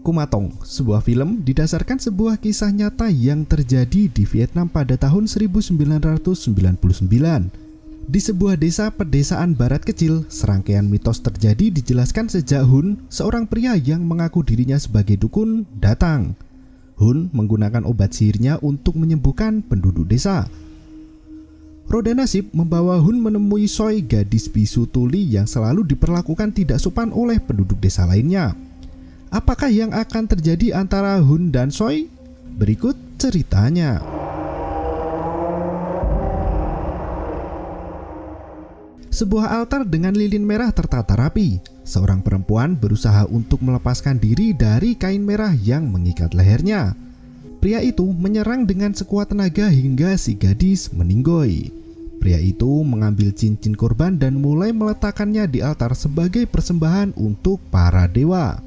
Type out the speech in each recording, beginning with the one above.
Kumatong, sebuah film didasarkan sebuah kisah nyata yang terjadi di Vietnam pada tahun 1999. Di sebuah desa pedesaan barat kecil, serangkaian mitos terjadi dijelaskan sejak Hun, seorang pria yang mengaku dirinya sebagai dukun, datang. Hun menggunakan obat sihirnya untuk menyembuhkan penduduk desa. Roda nasib membawa Hun menemui Soi, gadis bisu tuli yang selalu diperlakukan tidak sopan oleh penduduk desa lainnya. Apakah yang akan terjadi antara Hun dan Soi? Berikut ceritanya. Sebuah altar dengan lilin merah tertata rapi. Seorang perempuan berusaha untuk melepaskan diri dari kain merah yang mengikat lehernya. Pria itu menyerang dengan sekuat tenaga hingga si gadis meninggoy. Pria itu mengambil cincin korban dan mulai meletakkannya di altar sebagai persembahan untuk para dewa.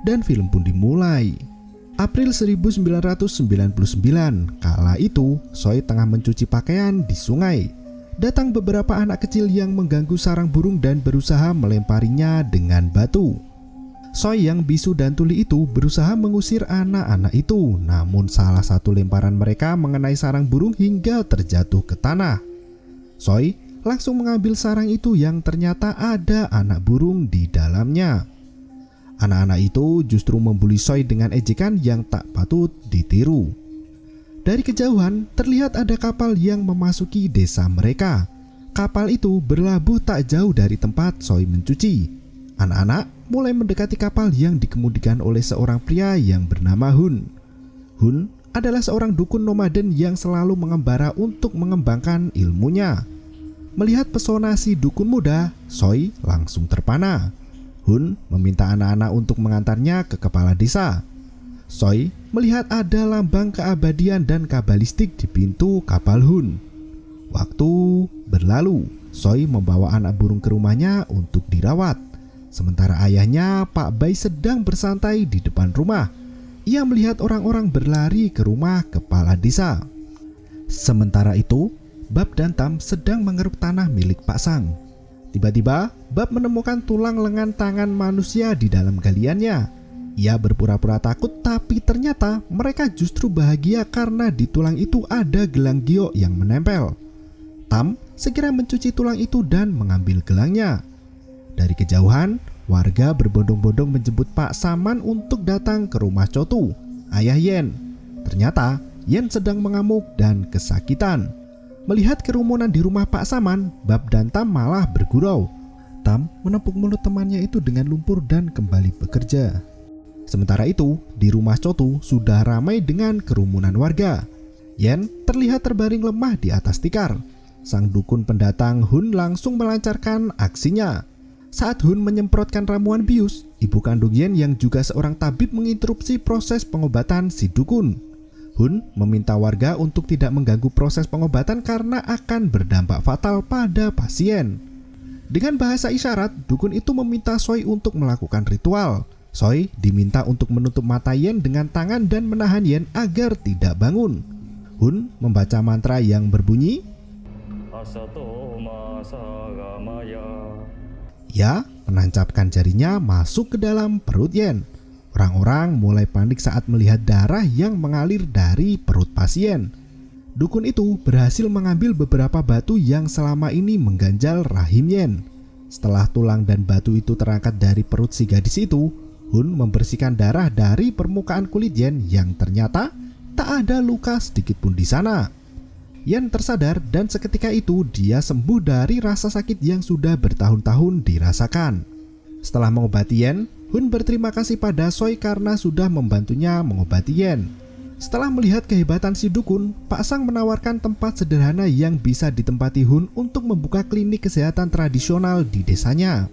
Dan film pun dimulai. April 1999, kala itu Soi tengah mencuci pakaian di sungai. Datang beberapa anak kecil yang mengganggu sarang burung dan berusaha melemparinya dengan batu. Soi yang bisu dan tuli itu berusaha mengusir anak-anak itu, namun salah satu lemparan mereka mengenai sarang burung hingga terjatuh ke tanah. Soi langsung mengambil sarang itu yang ternyata ada anak burung di dalamnya. Anak-anak itu justru membuli Soi dengan ejekan yang tak patut ditiru. Dari kejauhan terlihat ada kapal yang memasuki desa mereka. Kapal itu berlabuh tak jauh dari tempat Soi mencuci. Anak-anak mulai mendekati kapal yang dikemudikan oleh seorang pria yang bernama Hun. Hun adalah seorang dukun nomaden yang selalu mengembara untuk mengembangkan ilmunya. Melihat pesona si dukun muda, Soi langsung terpana. Hun meminta anak-anak untuk mengantarnya ke kepala desa. Soi melihat ada lambang keabadian dan kabalistik di pintu kapal Hun. Waktu berlalu, Soi membawa anak burung ke rumahnya untuk dirawat. Sementara ayahnya, Pak Bai, sedang bersantai di depan rumah. Ia melihat orang-orang berlari ke rumah kepala desa. Sementara itu, Bab dan Tam sedang mengeruk tanah milik Pak Sang. Tiba-tiba, Bab menemukan tulang lengan tangan manusia di dalam galiannya. Ia berpura-pura takut, tapi ternyata mereka justru bahagia karena di tulang itu ada gelang giok yang menempel. Tam segera mencuci tulang itu dan mengambil gelangnya. Dari kejauhan, warga berbondong-bondong menjemput Pak Saman untuk datang ke rumah Chotu, ayah Yen. Ternyata Yen sedang mengamuk dan kesakitan. Melihat kerumunan di rumah Pak Saman, Bab dan Tam malah bergurau. Tam menepuk mulut temannya itu dengan lumpur dan kembali bekerja. Sementara itu, di rumah Chotu sudah ramai dengan kerumunan warga. Yen terlihat terbaring lemah di atas tikar. Sang dukun pendatang Hun langsung melancarkan aksinya. Saat Hun menyemprotkan ramuan bius, ibu kandung Yen yang juga seorang tabib menginterupsi proses pengobatan si dukun. Hun meminta warga untuk tidak mengganggu proses pengobatan karena akan berdampak fatal pada pasien. Dengan bahasa isyarat, dukun itu meminta Soi untuk melakukan ritual. Soi diminta untuk menutup mata Yen dengan tangan dan menahan Yen agar tidak bangun. Hun membaca mantra yang berbunyi, ia menancapkan jarinya masuk ke dalam perut Yen. Orang-orang mulai panik saat melihat darah yang mengalir dari perut pasien. Dukun itu berhasil mengambil beberapa batu yang selama ini mengganjal rahim Yen. Setelah tulang dan batu itu terangkat dari perut si gadis itu, Hun membersihkan darah dari permukaan kulit Yen yang ternyata tak ada luka sedikit pun di sana. Yen tersadar dan seketika itu dia sembuh dari rasa sakit yang sudah bertahun-tahun dirasakan. Setelah mengobati Yen, Hun berterima kasih pada Soi karena sudah membantunya mengobati Yen. Setelah melihat kehebatan si dukun, Pak Sang menawarkan tempat sederhana yang bisa ditempati Hun untuk membuka klinik kesehatan tradisional di desanya.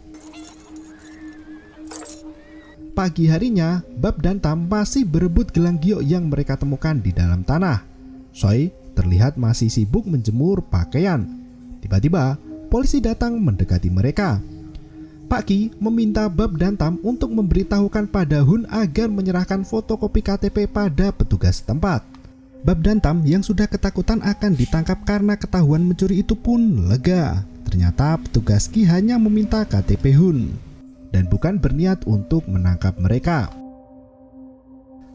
Pagi harinya, Bab dan Tam masih berebut gelang giok yang mereka temukan di dalam tanah. Soi terlihat masih sibuk menjemur pakaian. Tiba-tiba, polisi datang mendekati mereka. Pak Ki meminta Bab dan Tam untuk memberitahukan pada Hun agar menyerahkan fotokopi KTP pada petugas setempat. Bab dan Tam yang sudah ketakutan akan ditangkap karena ketahuan mencuri itu pun lega. Ternyata petugas Ki hanya meminta KTP Hun dan bukan berniat untuk menangkap mereka.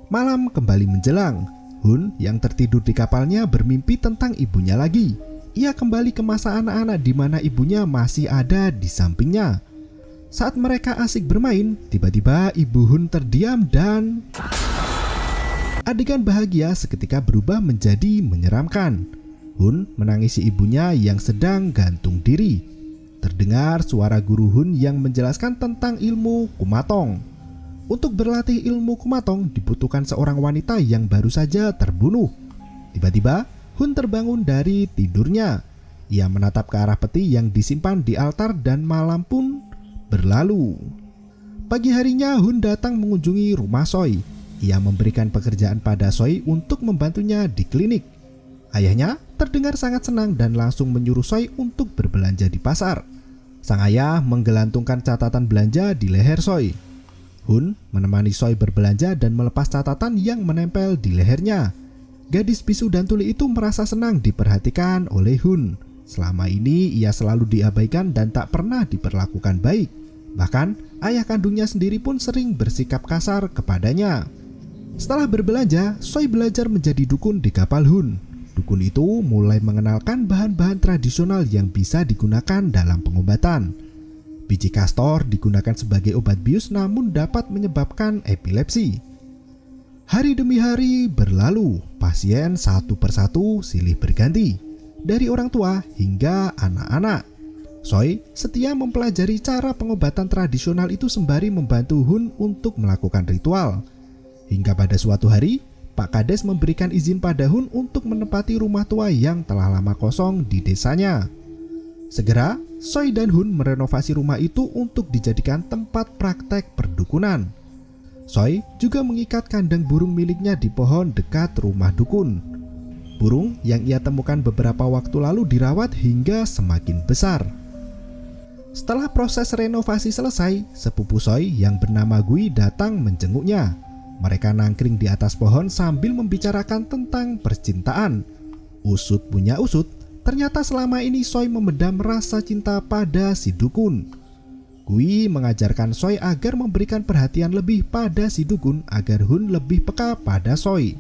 Malam kembali menjelang. Hun yang tertidur di kapalnya bermimpi tentang ibunya lagi. Ia kembali ke masa anak-anak di mana ibunya masih ada di sampingnya. Saat mereka asik bermain, tiba-tiba ibu Hun terdiam dan adegan bahagia seketika berubah menjadi menyeramkan. Hun menangisi ibunya yang sedang gantung diri. Terdengar suara guru Hun yang menjelaskan tentang ilmu kumatong. Untuk berlatih ilmu kumatong dibutuhkan seorang wanita yang baru saja terbunuh. Tiba-tiba Hun terbangun dari tidurnya. Ia menatap ke arah peti yang disimpan di altar dan malam pun berlalu. Pagi harinya Hun datang mengunjungi rumah Soi. Ia memberikan pekerjaan pada Soi untuk membantunya di klinik. Ayahnya terdengar sangat senang dan langsung menyuruh Soi untuk berbelanja di pasar. Sang ayah menggelantungkan catatan belanja di leher Soi. Hun menemani Soi berbelanja dan melepas catatan yang menempel di lehernya. Gadis bisu dan tuli itu merasa senang diperhatikan oleh Hun. Selama ini ia selalu diabaikan dan tak pernah diperlakukan baik. Bahkan ayah kandungnya sendiri pun sering bersikap kasar kepadanya. Setelah berbelanja, Soi belajar menjadi dukun di kapal Hun. Dukun itu mulai mengenalkan bahan-bahan tradisional yang bisa digunakan dalam pengobatan. Biji kastor digunakan sebagai obat bius namun dapat menyebabkan epilepsi. Hari demi hari berlalu, pasien satu persatu silih berganti, dari orang tua hingga anak-anak. Soi setia mempelajari cara pengobatan tradisional itu sembari membantu Hun untuk melakukan ritual. Hingga pada suatu hari, Pak Kades memberikan izin pada Hun untuk menempati rumah tua yang telah lama kosong di desanya. Segera, Soi dan Hun merenovasi rumah itu untuk dijadikan tempat praktek perdukunan. Soi juga mengikat kandang burung miliknya di pohon dekat rumah dukun. Burung yang ia temukan beberapa waktu lalu dirawat hingga semakin besar. Setelah proses renovasi selesai, sepupu Soi yang bernama Gui datang menjenguknya. Mereka nangkring di atas pohon sambil membicarakan tentang percintaan. Usut punya usut, ternyata selama ini Soi memendam rasa cinta pada si dukun. Gui mengajarkan Soi agar memberikan perhatian lebih pada si dukun agar Hun lebih peka pada Soi.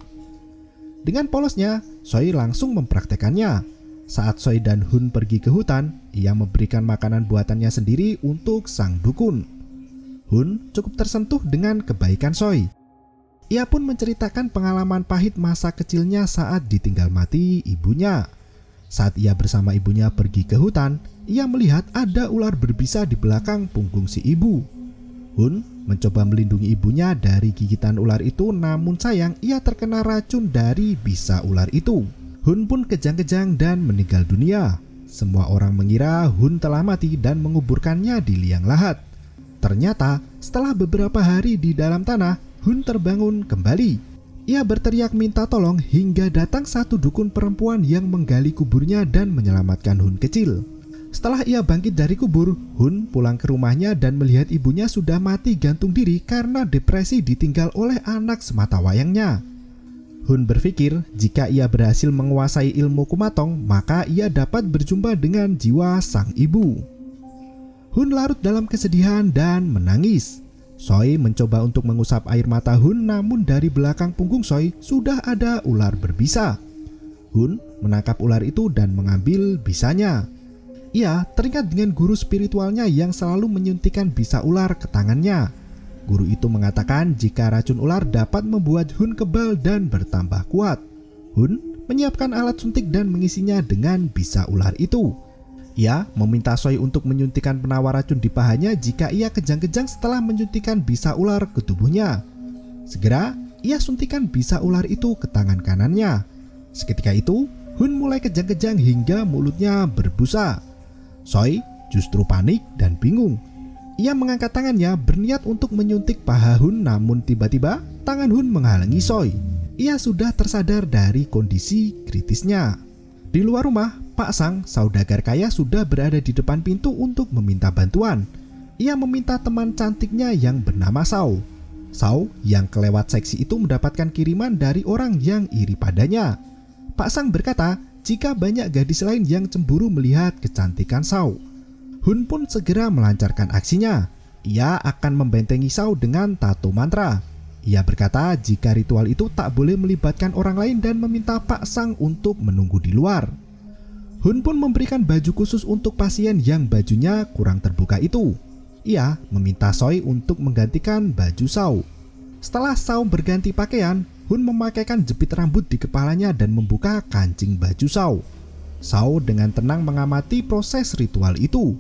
Dengan polosnya, Soi langsung mempraktekannya. Saat Soi dan Hun pergi ke hutan, ia memberikan makanan buatannya sendiri untuk sang dukun. Hun cukup tersentuh dengan kebaikan Soi. Ia pun menceritakan pengalaman pahit masa kecilnya saat ditinggal mati ibunya. Saat ia bersama ibunya pergi ke hutan, ia melihat ada ular berbisa di belakang punggung si ibu. Hun mencoba melindungi ibunya dari gigitan ular itu, namun sayang ia terkena racun dari bisa ular itu. Hun pun kejang-kejang dan meninggal dunia. Semua orang mengira Hun telah mati dan menguburkannya di liang lahat. Ternyata setelah beberapa hari di dalam tanah, Hun terbangun kembali. Ia berteriak minta tolong hingga datang satu dukun perempuan yang menggali kuburnya dan menyelamatkan Hun kecil. Setelah ia bangkit dari kubur, Hun pulang ke rumahnya dan melihat ibunya sudah mati gantung diri karena depresi ditinggal oleh anak sematawayangnya. Hun berpikir jika ia berhasil menguasai ilmu kumatong, maka ia dapat berjumpa dengan jiwa sang ibu. Hun larut dalam kesedihan dan menangis. Soi mencoba untuk mengusap air mata Hun, namun dari belakang punggung Soi sudah ada ular berbisa. Hun menangkap ular itu dan mengambil bisanya. Ia teringat dengan guru spiritualnya yang selalu menyuntikkan bisa ular ke tangannya. Guru itu mengatakan jika racun ular dapat membuat Hun kebal dan bertambah kuat. Hun menyiapkan alat suntik dan mengisinya dengan bisa ular itu. Ia meminta Soi untuk menyuntikkan penawar racun di pahanya jika ia kejang-kejang setelah menyuntikkan bisa ular ke tubuhnya. Segera, ia suntikan bisa ular itu ke tangan kanannya. Seketika itu, Hun mulai kejang-kejang hingga mulutnya berbusa. Soi justru panik dan bingung. Ia mengangkat tangannya berniat untuk menyuntik paha Hun, namun tiba-tiba tangan Hun menghalangi Soi. Ia sudah tersadar dari kondisi kritisnya. Di luar rumah, Pak Sang, saudagar kaya, sudah berada di depan pintu untuk meminta bantuan. Ia meminta teman cantiknya yang bernama Sao. Sao yang kelewat seksi itu mendapatkan kiriman dari orang yang iri padanya. Pak Sang berkata jika banyak gadis lain yang cemburu melihat kecantikan Sao. Hun pun segera melancarkan aksinya. Ia akan membentengi Sao dengan tato mantra. Ia berkata jika ritual itu tak boleh melibatkan orang lain dan meminta Pak Sang untuk menunggu di luar. Hun pun memberikan baju khusus untuk pasien yang bajunya kurang terbuka itu. Ia meminta Soi untuk menggantikan baju Sao. Setelah Sao berganti pakaian, Hun memakaikan jepit rambut di kepalanya dan membuka kancing baju Sao. Sao dengan tenang mengamati proses ritual itu.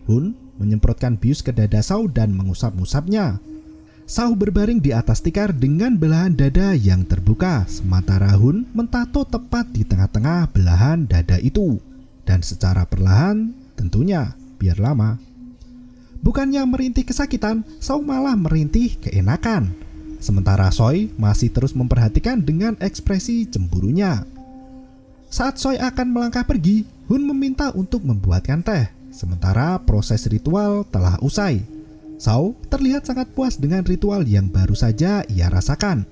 Hun menyemprotkan bius ke dada Sao dan mengusap-ngusapnya. Sao berbaring di atas tikar dengan belahan dada yang terbuka, sementara Hun mentato tepat di tengah-tengah belahan dada itu. Dan secara perlahan, tentunya biar lama. Bukannya merintih kesakitan, Sao malah merintih keenakan. Sementara Soi masih terus memperhatikan dengan ekspresi cemburunya. Saat Soi akan melangkah pergi, Hun meminta untuk membuatkan teh. Sementara proses ritual telah usai. Sao terlihat sangat puas dengan ritual yang baru saja ia rasakan.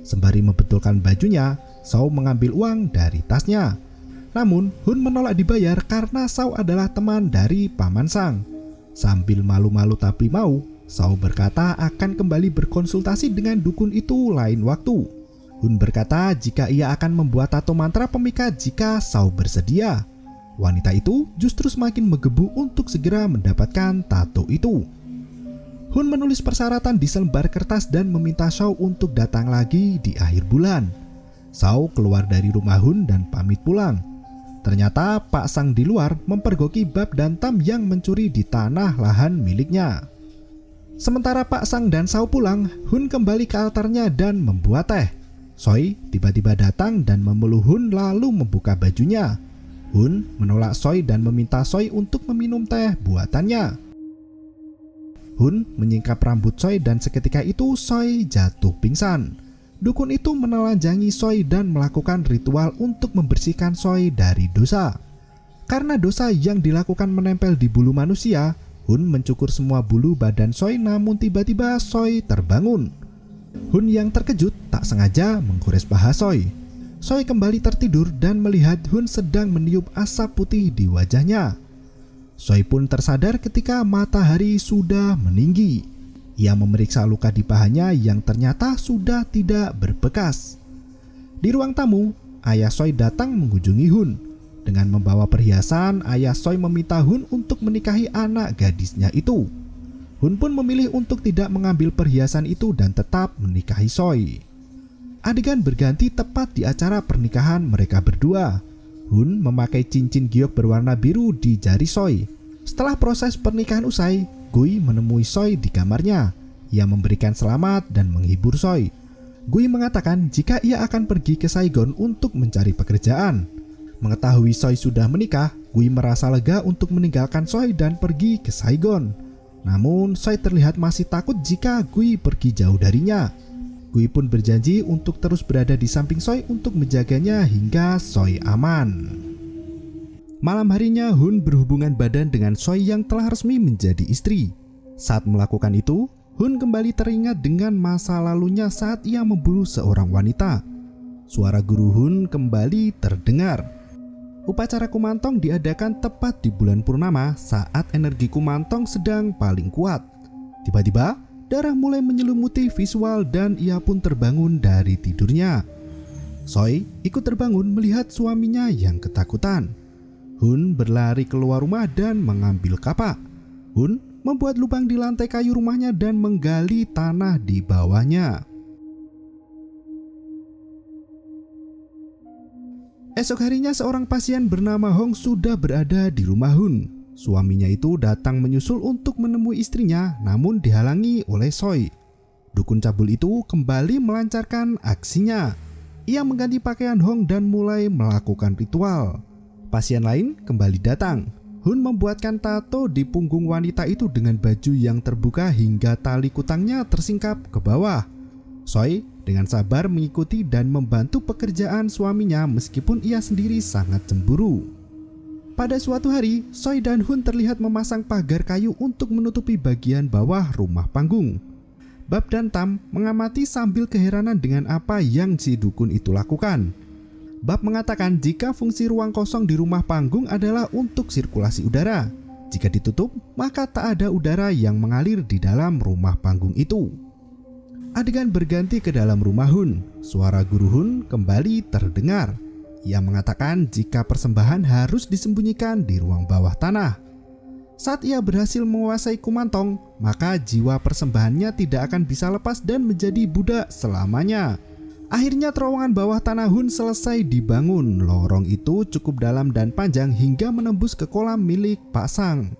Sembari membetulkan bajunya, Sao mengambil uang dari tasnya. Namun Hun menolak dibayar karena Sao adalah teman dari Paman Sang. Sambil malu-malu tapi mau, Sao berkata akan kembali berkonsultasi dengan dukun itu lain waktu. Hun berkata jika ia akan membuat tato mantra pemikat jika Sao bersedia. Wanita itu justru semakin menggebu untuk segera mendapatkan tato itu. Hun menulis persyaratan di selembar kertas dan meminta Sao untuk datang lagi di akhir bulan. Sao keluar dari rumah Hun dan pamit pulang. Ternyata Pak Sang di luar mempergoki Bab dan Tam yang mencuri di tanah lahan miliknya. Sementara Pak Sang dan Sao pulang, Hun kembali ke altarnya dan membuat teh. Soi tiba-tiba datang dan memeluk Hun lalu membuka bajunya. Hun menolak Soi dan meminta Soi untuk meminum teh buatannya. Hun menyingkap rambut Soi dan seketika itu Soi jatuh pingsan. Dukun itu menelanjangi Soi dan melakukan ritual untuk membersihkan Soi dari dosa. Karena dosa yang dilakukan menempel di bulu manusia, Hun mencukur semua bulu badan Soi namun tiba-tiba Soi terbangun. Hun yang terkejut tak sengaja menggores paha Soi. Soi kembali tertidur dan melihat Hun sedang meniup asap putih di wajahnya. Soi pun tersadar ketika matahari sudah meninggi. Ia memeriksa luka di pahanya yang ternyata sudah tidak berbekas. Di ruang tamu, ayah Soi datang mengunjungi Hun. Dengan membawa perhiasan, ayah Soi meminta Hun untuk menikahi anak gadisnya itu. Hun pun memilih untuk tidak mengambil perhiasan itu dan tetap menikahi Soi. Adegan berganti tepat di acara pernikahan mereka berdua. Hun memakai cincin giok berwarna biru di jari Soi. Setelah proses pernikahan usai, Gui menemui Soi di kamarnya. Ia memberikan selamat dan menghibur Soi. Gui mengatakan jika ia akan pergi ke Saigon untuk mencari pekerjaan. Mengetahui Soi sudah menikah, Gui merasa lega untuk meninggalkan Soi dan pergi ke Saigon. Namun Soi terlihat masih takut jika Gui pergi jauh darinya. Gui pun berjanji untuk terus berada di samping Soi untuk menjaganya hingga Soi aman. Malam harinya Hun berhubungan badan dengan Soi yang telah resmi menjadi istri. Saat melakukan itu, Hun kembali teringat dengan masa lalunya saat ia memburu seorang wanita. Suara guru Hun kembali terdengar. Upacara kumantong diadakan tepat di bulan purnama saat energi kumantong sedang paling kuat. Tiba-tiba, darah mulai menyelimuti visual dan ia pun terbangun dari tidurnya. Soi ikut terbangun melihat suaminya yang ketakutan. Hun berlari keluar rumah dan mengambil kapak. Hun membuat lubang di lantai kayu rumahnya dan menggali tanah di bawahnya. Esok harinya seorang pasien bernama Hong sudah berada di rumah Hun. Suaminya itu datang menyusul untuk menemui istrinya namun dihalangi oleh Soi. Dukun cabul itu kembali melancarkan aksinya. Ia mengganti pakaian Hong dan mulai melakukan ritual. Pasien lain kembali datang. Hun membuatkan tato di punggung wanita itu dengan baju yang terbuka hingga tali kutangnya tersingkap ke bawah. Soi dengan sabar mengikuti dan membantu pekerjaan suaminya meskipun ia sendiri sangat cemburu. Pada suatu hari, Soi dan Hun terlihat memasang pagar kayu untuk menutupi bagian bawah rumah panggung. Bab dan Tam mengamati sambil keheranan dengan apa yang si dukun itu lakukan. Bab mengatakan jika fungsi ruang kosong di rumah panggung adalah untuk sirkulasi udara. Jika ditutup, maka tak ada udara yang mengalir di dalam rumah panggung itu. Adegan berganti ke dalam rumah Hun. Suara guru Hun kembali terdengar. Ia mengatakan jika persembahan harus disembunyikan di ruang bawah tanah. Saat ia berhasil menguasai Kumantong, maka jiwa persembahannya tidak akan bisa lepas dan menjadi budak selamanya. Akhirnya terowongan bawah tanah Hun selesai dibangun. Lorong itu cukup dalam dan panjang hingga menembus ke kolam milik Pak Sang.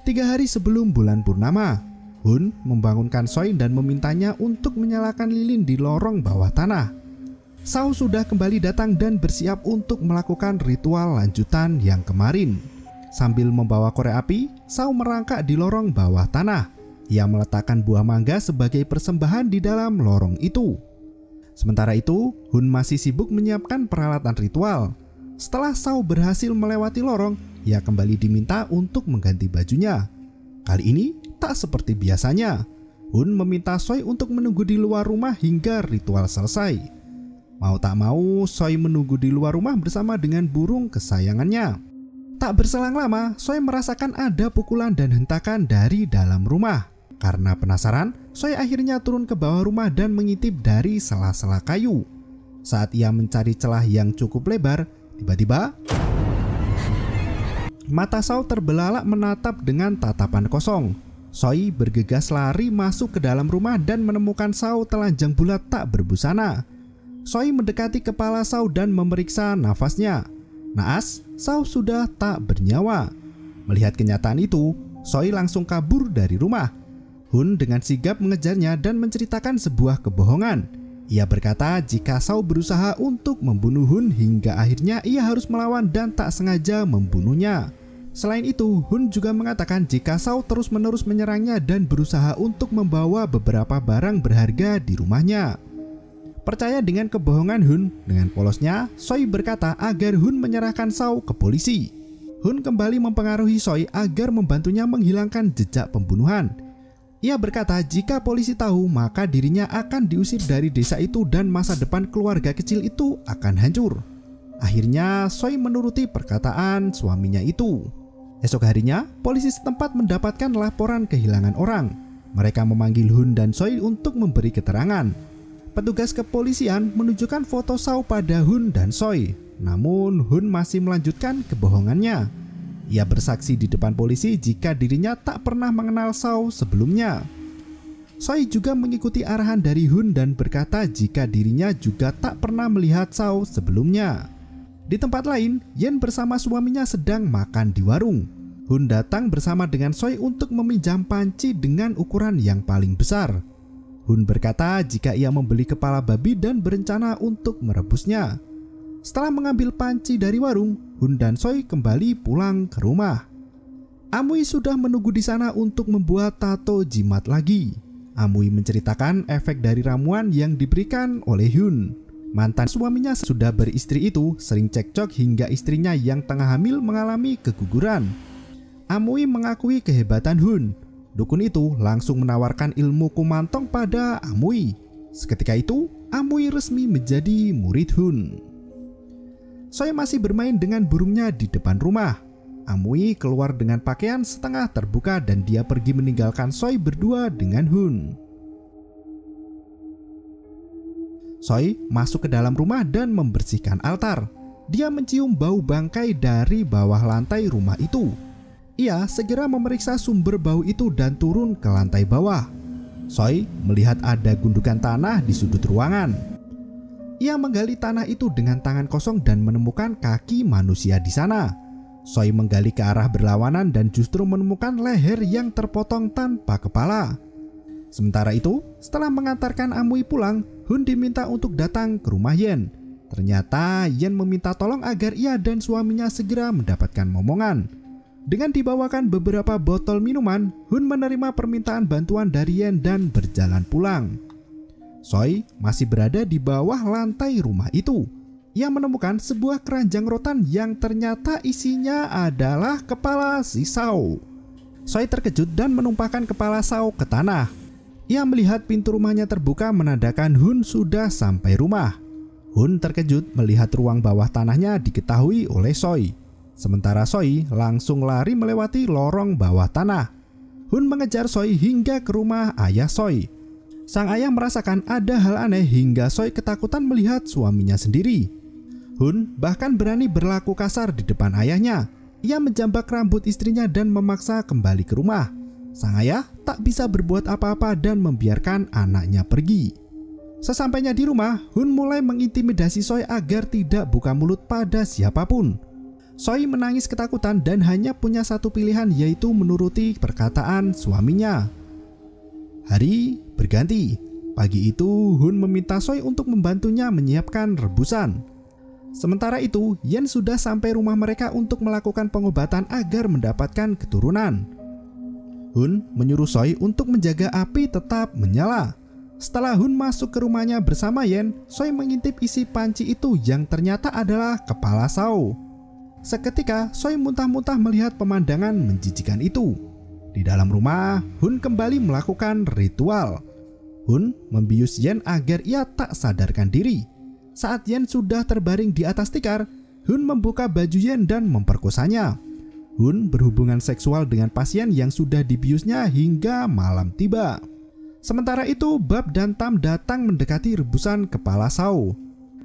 3 hari sebelum bulan purnama, Hun membangunkan Soi dan memintanya untuk menyalakan lilin di lorong bawah tanah. Sao sudah kembali datang dan bersiap untuk melakukan ritual lanjutan yang kemarin. Sambil membawa korek api, Sao merangkak di lorong bawah tanah. Ia meletakkan buah mangga sebagai persembahan di dalam lorong itu. Sementara itu, Hun masih sibuk menyiapkan peralatan ritual. Setelah Sao berhasil melewati lorong, ia kembali diminta untuk mengganti bajunya. Kali ini tak seperti biasanya. Hun meminta Soi untuk menunggu di luar rumah hingga ritual selesai. Mau tak mau, Soi menunggu di luar rumah bersama dengan burung kesayangannya. Tak berselang lama, Soi merasakan ada pukulan dan hentakan dari dalam rumah. Karena penasaran, Soi akhirnya turun ke bawah rumah dan mengintip dari sela-sela kayu. Saat ia mencari celah yang cukup lebar, tiba-tiba mata Sao terbelalak menatap dengan tatapan kosong. Soi bergegas lari masuk ke dalam rumah dan menemukan Sao telanjang bulat tak berbusana. Soi mendekati kepala Sao dan memeriksa nafasnya. Naas, Sao sudah tak bernyawa. Melihat kenyataan itu, Soi langsung kabur dari rumah. Hun dengan sigap mengejarnya dan menceritakan sebuah kebohongan. Ia berkata jika Sao berusaha untuk membunuh Hun hingga akhirnya ia harus melawan dan tak sengaja membunuhnya. Selain itu, Hun juga mengatakan jika Sao terus-menerus menyerangnya dan berusaha untuk membawa beberapa barang berharga di rumahnya. Percaya dengan kebohongan Hun, dengan polosnya, Soi berkata agar Hun menyerahkan Sao ke polisi. Hun kembali mempengaruhi Soi agar membantunya menghilangkan jejak pembunuhan. Ia berkata jika polisi tahu, maka dirinya akan diusir dari desa itu dan masa depan keluarga kecil itu akan hancur. Akhirnya, Soi menuruti perkataan suaminya itu. Esok harinya, polisi setempat mendapatkan laporan kehilangan orang. Mereka memanggil Hun dan Soi untuk memberi keterangan. Petugas kepolisian menunjukkan foto Sao pada Hun dan Soi. Namun Hun masih melanjutkan kebohongannya. Ia bersaksi di depan polisi jika dirinya tak pernah mengenal Sao sebelumnya. Soi juga mengikuti arahan dari Hun dan berkata jika dirinya juga tak pernah melihat Sao sebelumnya. Di tempat lain, Yen bersama suaminya sedang makan di warung. Hun datang bersama dengan Soi untuk meminjam panci dengan ukuran yang paling besar. Hun berkata jika ia membeli kepala babi dan berencana untuk merebusnya. Setelah mengambil panci dari warung, Hun dan Soi kembali pulang ke rumah. Amui sudah menunggu di sana untuk membuat tato jimat lagi. Amui menceritakan efek dari ramuan yang diberikan oleh Hun. Mantan suaminya sudah beristri itu sering cekcok hingga istrinya yang tengah hamil mengalami keguguran. Amui mengakui kehebatan Hun. Dukun itu langsung menawarkan ilmu Kumantong pada Amui. Seketika itu, Amui resmi menjadi murid Hun. Soi masih bermain dengan burungnya di depan rumah. Amui keluar dengan pakaian setengah terbuka dan dia pergi meninggalkan Soi berdua dengan Hun. Soi masuk ke dalam rumah dan membersihkan altar. Dia mencium bau bangkai dari bawah lantai rumah itu. Ia segera memeriksa sumber bau itu dan turun ke lantai bawah. Soi melihat ada gundukan tanah di sudut ruangan. Ia menggali tanah itu dengan tangan kosong dan menemukan kaki manusia di sana. Soi menggali ke arah berlawanan dan justru menemukan leher yang terpotong tanpa kepala. Sementara itu, setelah mengantarkan Amui pulang, Hun diminta untuk datang ke rumah Yen. Ternyata Yen meminta tolong agar ia dan suaminya segera mendapatkan momongan. Dengan dibawakan beberapa botol minuman, Hun menerima permintaan bantuan dari Yen dan berjalan pulang. Soi masih berada di bawah lantai rumah itu. Ia menemukan sebuah keranjang rotan yang ternyata isinya adalah kepala si Sao. Soi terkejut dan menumpahkan kepala Sao ke tanah. Ia melihat pintu rumahnya terbuka menandakan Hun sudah sampai rumah. Hun terkejut melihat ruang bawah tanahnya diketahui oleh Choi. Sementara Choi langsung lari melewati lorong bawah tanah. Hun mengejar Choi hingga ke rumah ayah Choi. Sang ayah merasakan ada hal aneh hingga Choi ketakutan melihat suaminya sendiri. Hun bahkan berani berlaku kasar di depan ayahnya. Ia menjambak rambut istrinya dan memaksa kembali ke rumah. Sang ayah tak bisa berbuat apa-apa dan membiarkan anaknya pergi. Sesampainya di rumah, Hun mulai mengintimidasi Choi agar tidak buka mulut pada siapapun. Choi menangis ketakutan dan hanya punya satu pilihan, yaitu menuruti perkataan suaminya. Hari berganti. Pagi itu Hun meminta Choi untuk membantunya menyiapkan rebusan. Sementara itu, Yen sudah sampai rumah mereka untuk melakukan pengobatan agar mendapatkan keturunan. Hun menyuruh Choi untuk menjaga api tetap menyala. Setelah Hun masuk ke rumahnya bersama Yen, Choi mengintip isi panci itu yang ternyata adalah kepala Sao. Seketika Choi muntah-muntah melihat pemandangan menjijikan itu. Di dalam rumah, Hun kembali melakukan ritual. Hun membius Yen agar ia tak sadarkan diri. Saat Yen sudah terbaring di atas tikar, Hun membuka baju Yen dan memperkosanya. Hun berhubungan seksual dengan pasien yang sudah dibiusnya hingga malam tiba. Sementara itu, Bab dan Tam datang mendekati rebusan kepala Sao.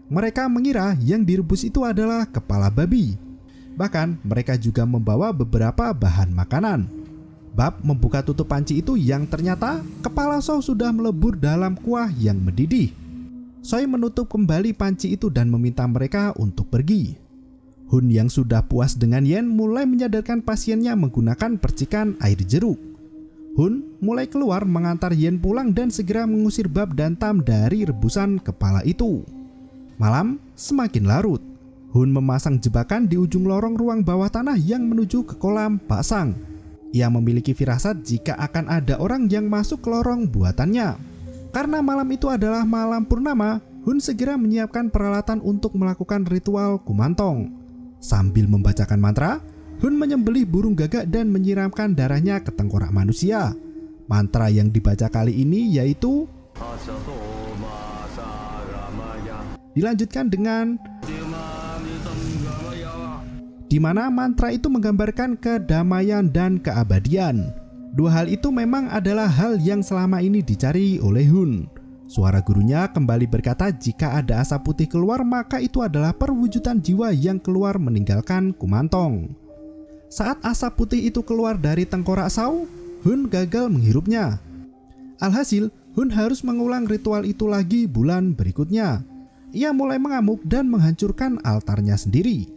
Mereka mengira yang direbus itu adalah kepala babi. Bahkan mereka juga membawa beberapa bahan makanan. Bab membuka tutup panci itu yang ternyata kepala Sao sudah melebur dalam kuah yang mendidih. Choi menutup kembali panci itu dan meminta mereka untuk pergi. Hun yang sudah puas dengan Yen mulai menyadarkan pasiennya menggunakan percikan air jeruk. Hun mulai keluar mengantar Yen pulang dan segera mengusir Bab dan Tam dari rebusan kepala itu. Malam semakin larut. Hun memasang jebakan di ujung lorong ruang bawah tanah yang menuju ke kolam Pak Sang. Ia memiliki firasat jika akan ada orang yang masuk ke lorong buatannya. Karena malam itu adalah malam purnama, Hun segera menyiapkan peralatan untuk melakukan ritual kumantong. Sambil membacakan mantra, Hun menyembelih burung gagak dan menyiramkan darahnya ke tengkorak manusia. Mantra yang dibaca kali ini yaitu dilanjutkan dengan di mana mantra itu menggambarkan kedamaian dan keabadian. Dua hal itu memang adalah hal yang selama ini dicari oleh Hun. Suara gurunya kembali berkata jika ada asap putih keluar maka itu adalah perwujudan jiwa yang keluar meninggalkan kumantong. Saat asap putih itu keluar dari tengkorak Sao, Hun gagal menghirupnya. Alhasil, Hun harus mengulang ritual itu lagi bulan berikutnya. Ia mulai mengamuk dan menghancurkan altarnya sendiri.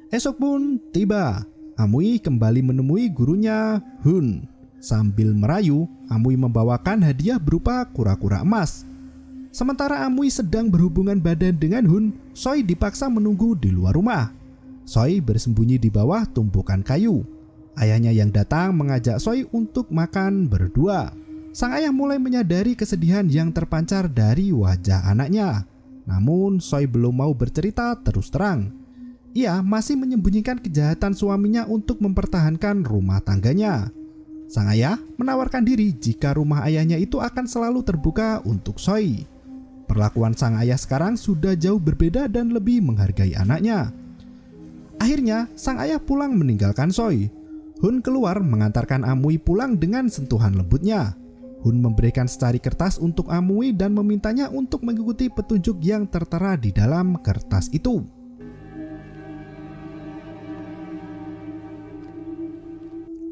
Esok pun tiba. Amui kembali menemui gurunya Hun. Sambil merayu, Amui membawakan hadiah berupa kura-kura emas. Sementara Amui sedang berhubungan badan dengan Hun, Choi dipaksa menunggu di luar rumah. Choi bersembunyi di bawah tumpukan kayu. Ayahnya yang datang mengajak Choi untuk makan berdua. Sang ayah mulai menyadari kesedihan yang terpancar dari wajah anaknya. Namun Choi belum mau bercerita terus terang. Ia masih menyembunyikan kejahatan suaminya untuk mempertahankan rumah tangganya. Sang ayah menawarkan diri jika rumah ayahnya itu akan selalu terbuka untuk Choi. Perlakuan sang ayah sekarang sudah jauh berbeda dan lebih menghargai anaknya. Akhirnya sang ayah pulang meninggalkan Choi. Hun keluar mengantarkan Amui pulang dengan sentuhan lembutnya. Hun memberikan secari kertas untuk Amui dan memintanya untuk mengikuti petunjuk yang tertera di dalam kertas itu.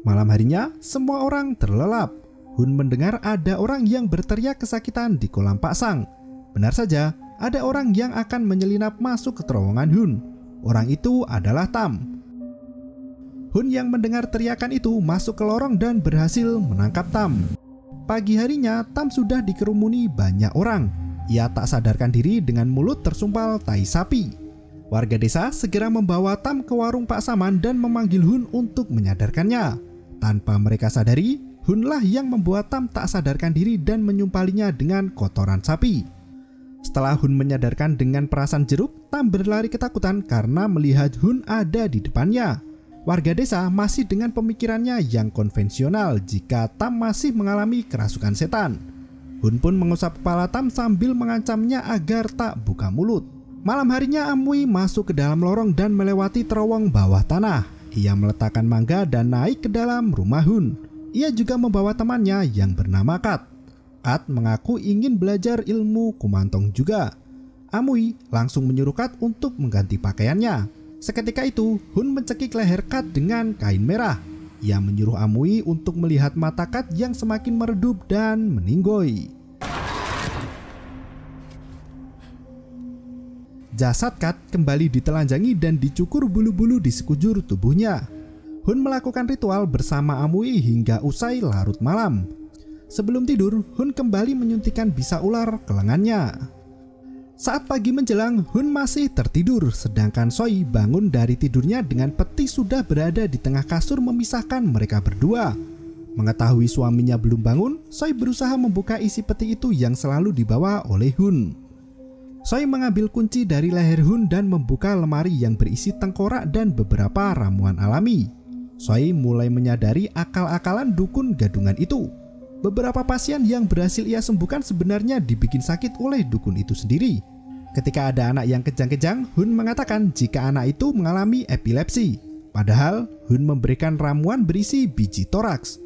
Malam harinya, semua orang terlelap. Hun mendengar ada orang yang berteriak kesakitan di kolam Pak Sang. Benar saja, ada orang yang akan menyelinap masuk ke terowongan Hun. Orang itu adalah Tam. Hun yang mendengar teriakan itu masuk ke lorong dan berhasil menangkap Tam. Pagi harinya, Tam sudah dikerumuni banyak orang. Ia tak sadarkan diri dengan mulut tersumpal tai sapi. Warga desa segera membawa Tam ke warung Pak Saman dan memanggil Hun untuk menyadarkannya. Tanpa mereka sadari, Hunlah yang membuat Tam tak sadarkan diri dan menyumpalinya dengan kotoran sapi. Setelah Hun menyadarkan dengan perasan jeruk, Tam berlari ketakutan karena melihat Hun ada di depannya. Warga desa masih dengan pemikirannya yang konvensional jika Tam masih mengalami kerasukan setan. Hun pun mengusap kepala Tam sambil mengancamnya agar tak buka mulut. Malam harinya Amui masuk ke dalam lorong dan melewati terowong bawah tanah. Ia meletakkan mangga dan naik ke dalam rumah Hun. Ia juga membawa temannya yang bernama Kat. Kat mengaku ingin belajar ilmu kumantong juga. Amui langsung menyuruh Kat untuk mengganti pakaiannya. Seketika itu, Hun mencekik leher Kat dengan kain merah. Ia menyuruh Amui untuk melihat mata Kat yang semakin meredup dan meninggoy. Jasad Kat kembali ditelanjangi dan dicukur bulu-bulu di sekujur tubuhnya. Hun melakukan ritual bersama Amui hingga usai larut malam. Sebelum tidur, Hun kembali menyuntikkan bisa ular ke lengannya. Saat pagi menjelang, Hun masih tertidur, sedangkan Soi bangun dari tidurnya dengan peti sudah berada di tengah kasur memisahkan mereka berdua. Mengetahui suaminya belum bangun, Soi berusaha membuka isi peti itu yang selalu dibawa oleh Hun. Soi mengambil kunci dari leher Hun dan membuka lemari yang berisi tengkorak dan beberapa ramuan alami. Soi mulai menyadari akal-akalan dukun gadungan itu. Beberapa pasien yang berhasil ia sembuhkan sebenarnya dibikin sakit oleh dukun itu sendiri. Ketika ada anak yang kejang-kejang, Hun mengatakan jika anak itu mengalami epilepsi. Padahal Hun memberikan ramuan berisi biji toraks.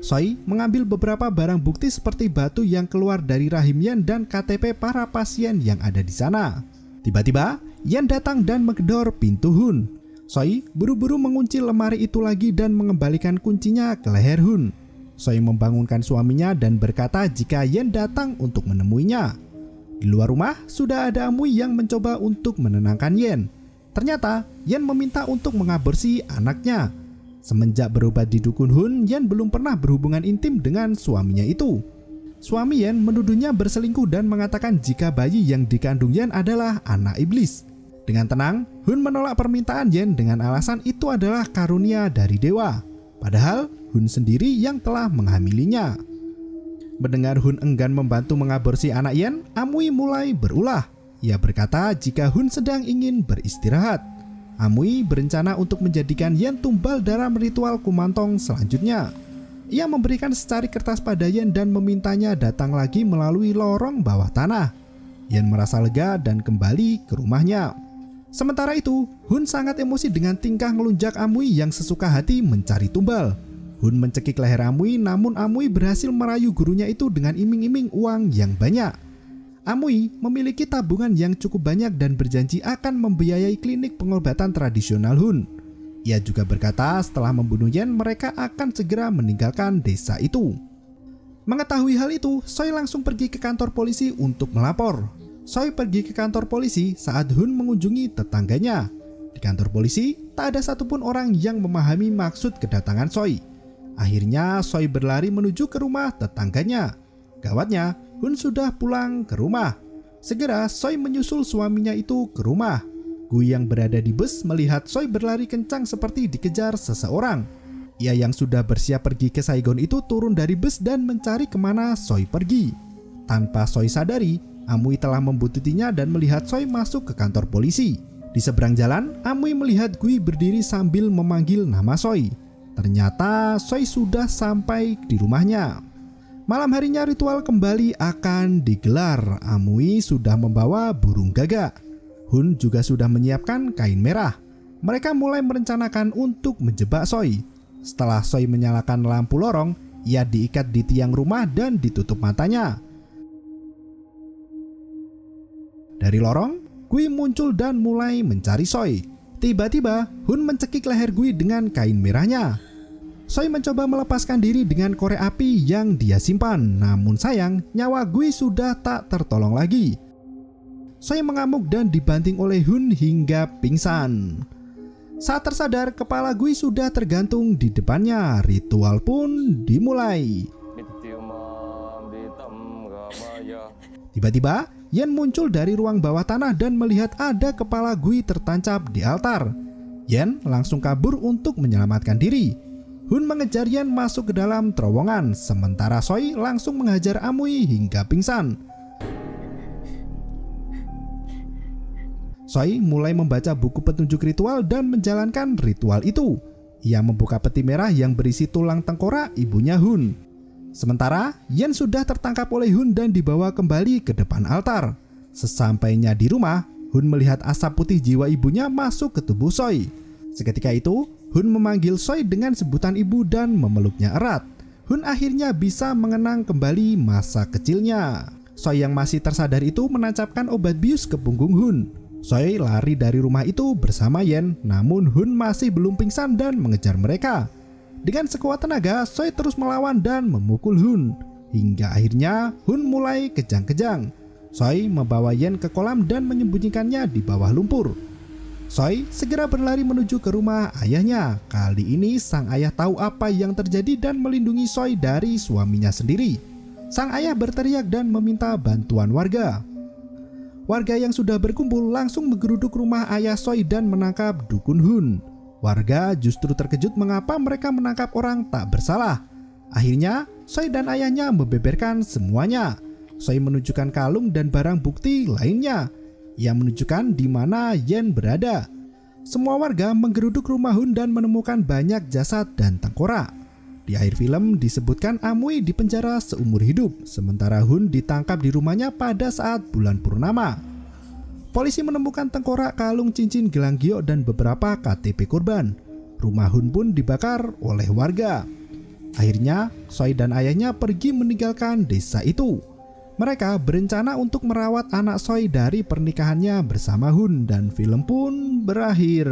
Soi mengambil beberapa barang bukti seperti batu yang keluar dari rahim Yen dan KTP para pasien yang ada di sana. Tiba-tiba, Yen datang dan menggedor pintu Hun. Soi buru-buru mengunci lemari itu lagi dan mengembalikan kuncinya ke leher Hun. Soi membangunkan suaminya dan berkata jika Yen datang untuk menemuinya. Di luar rumah, sudah ada Amui yang mencoba untuk menenangkan Yen. Ternyata, Yen meminta untuk mengaborsi anaknya. Semenjak berobat di dukun Hun, Yen belum pernah berhubungan intim dengan suaminya itu. Suami Yen menuduhnya berselingkuh dan mengatakan jika bayi yang dikandung Yen adalah anak iblis. Dengan tenang, Hun menolak permintaan Yen dengan alasan itu adalah karunia dari dewa. Padahal Hun sendiri yang telah menghamilinya. Mendengar Hun enggan membantu mengaborsi anak Yen, Amui mulai berulah. Ia berkata jika Hun sedang ingin beristirahat. Amui berencana untuk menjadikan Yen tumbal dalam ritual kumantong selanjutnya. Ia memberikan secari kertas pada Yen dan memintanya datang lagi melalui lorong bawah tanah. Yen merasa lega dan kembali ke rumahnya. Sementara itu, Hun sangat emosi dengan tingkah ngelunjak Amui yang sesuka hati mencari tumbal. Hun mencekik leher Amui, namun Amui berhasil merayu gurunya itu dengan iming-iming uang yang banyak. Amui memiliki tabungan yang cukup banyak dan berjanji akan membiayai klinik pengobatan tradisional Hun. Ia juga berkata setelah membunuh Yen mereka akan segera meninggalkan desa itu. Mengetahui hal itu, Soi langsung pergi ke kantor polisi untuk melapor. Soi pergi ke kantor polisi saat Hun mengunjungi tetangganya. Di kantor polisi, tak ada satupun orang yang memahami maksud kedatangan Soi. Akhirnya Soi berlari menuju ke rumah tetangganya. Gawatnya, Hun sudah pulang ke rumah. Segera Soi menyusul suaminya itu ke rumah. Gui yang berada di bus melihat Soi berlari kencang seperti dikejar seseorang. Ia yang sudah bersiap pergi ke Saigon itu turun dari bus dan mencari kemana Soi pergi. Tanpa Soi sadari, Amui telah membuntutinya dan melihat Soi masuk ke kantor polisi. Di seberang jalan, Amui melihat Gui berdiri sambil memanggil nama Soi. Ternyata Soi sudah sampai di rumahnya. Malam harinya ritual kembali akan digelar. Amui sudah membawa burung gagak. Hun juga sudah menyiapkan kain merah. Mereka mulai merencanakan untuk menjebak Soi. Setelah Soi menyalakan lampu lorong, ia diikat di tiang rumah dan ditutup matanya. Dari lorong, Gui muncul dan mulai mencari Soi. Tiba-tiba, Hun mencekik leher Gui dengan kain merahnya. Soi mencoba melepaskan diri dengan korek api yang dia simpan, namun sayang nyawa Gui sudah tak tertolong lagi. Soi mengamuk dan dibanting oleh Hun hingga pingsan. Saat tersadar, kepala Gui sudah tergantung di depannya. Ritual pun dimulai. Tiba-tiba, Yen muncul dari ruang bawah tanah dan melihat ada kepala Gui tertancap di altar. Yen langsung kabur untuk menyelamatkan diri. Hun mengejar Yen masuk ke dalam terowongan, sementara Soi langsung menghajar Amui hingga pingsan. Soi mulai membaca buku petunjuk ritual dan menjalankan ritual itu. Ia membuka peti merah yang berisi tulang tengkorak ibunya Hun. Sementara Yen sudah tertangkap oleh Hun dan dibawa kembali ke depan altar. Sesampainya di rumah, Hun melihat asap putih jiwa ibunya masuk ke tubuh Choi. Seketika itu, Hun memanggil Choi dengan sebutan ibu dan memeluknya erat. Hun akhirnya bisa mengenang kembali masa kecilnya. Choi yang masih tersadar itu menancapkan obat bius ke punggung Hun. Choi lari dari rumah itu bersama Yen, namun Hun masih belum pingsan dan mengejar mereka. Dengan sekuat tenaga, Choi terus melawan dan memukul Hun. Hingga akhirnya Hun mulai kejang-kejang. Choi membawa Yen ke kolam dan menyembunyikannya di bawah lumpur. Choi segera berlari menuju ke rumah ayahnya. Kali ini sang ayah tahu apa yang terjadi dan melindungi Choi dari suaminya sendiri. Sang ayah berteriak dan meminta bantuan warga. Warga yang sudah berkumpul langsung menggeruduk rumah ayah Choi dan menangkap dukun Hun. Warga justru terkejut mengapa mereka menangkap orang tak bersalah. Akhirnya, Choi dan ayahnya membeberkan semuanya. Choi menunjukkan kalung dan barang bukti lainnya. Ia menunjukkan di mana Yen berada. Semua warga menggeruduk rumah Hun dan menemukan banyak jasad dan tengkorak. Di akhir film disebutkan Amui dipenjara seumur hidup, sementara Hun ditangkap di rumahnya pada saat bulan purnama. Polisi menemukan tengkorak, kalung, cincin, gelang giok, dan beberapa KTP korban. Rumah Hun pun dibakar oleh warga. Akhirnya, Choi dan ayahnya pergi meninggalkan desa itu. Mereka berencana untuk merawat anak Choi dari pernikahannya bersama Hun dan film pun berakhir.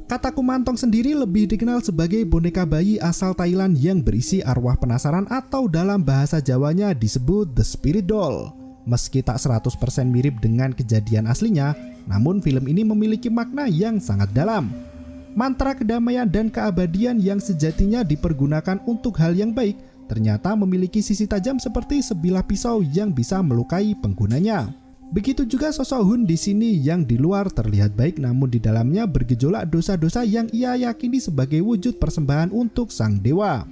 Kata Kumantong sendiri lebih dikenal sebagai boneka bayi asal Thailand yang berisi arwah penasaran atau dalam bahasa Jawanya disebut The Spirit Doll. Meski tak 100% mirip dengan kejadian aslinya, namun film ini memiliki makna yang sangat dalam. Mantra kedamaian dan keabadian yang sejatinya dipergunakan untuk hal yang baik ternyata memiliki sisi tajam seperti sebilah pisau yang bisa melukai penggunanya. Begitu juga sosok Hun di sini yang di luar terlihat baik namun di dalamnya bergejolak dosa-dosa yang ia yakini sebagai wujud persembahan untuk sang dewa.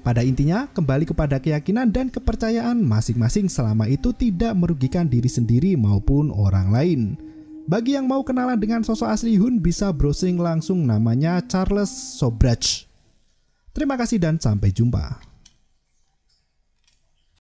Pada intinya, kembali kepada keyakinan dan kepercayaan masing-masing selama itu tidak merugikan diri sendiri maupun orang lain. Bagi yang mau kenalan dengan sosok asli Hun bisa browsing langsung, namanya Charles Sobhraj. Terima kasih dan sampai jumpa.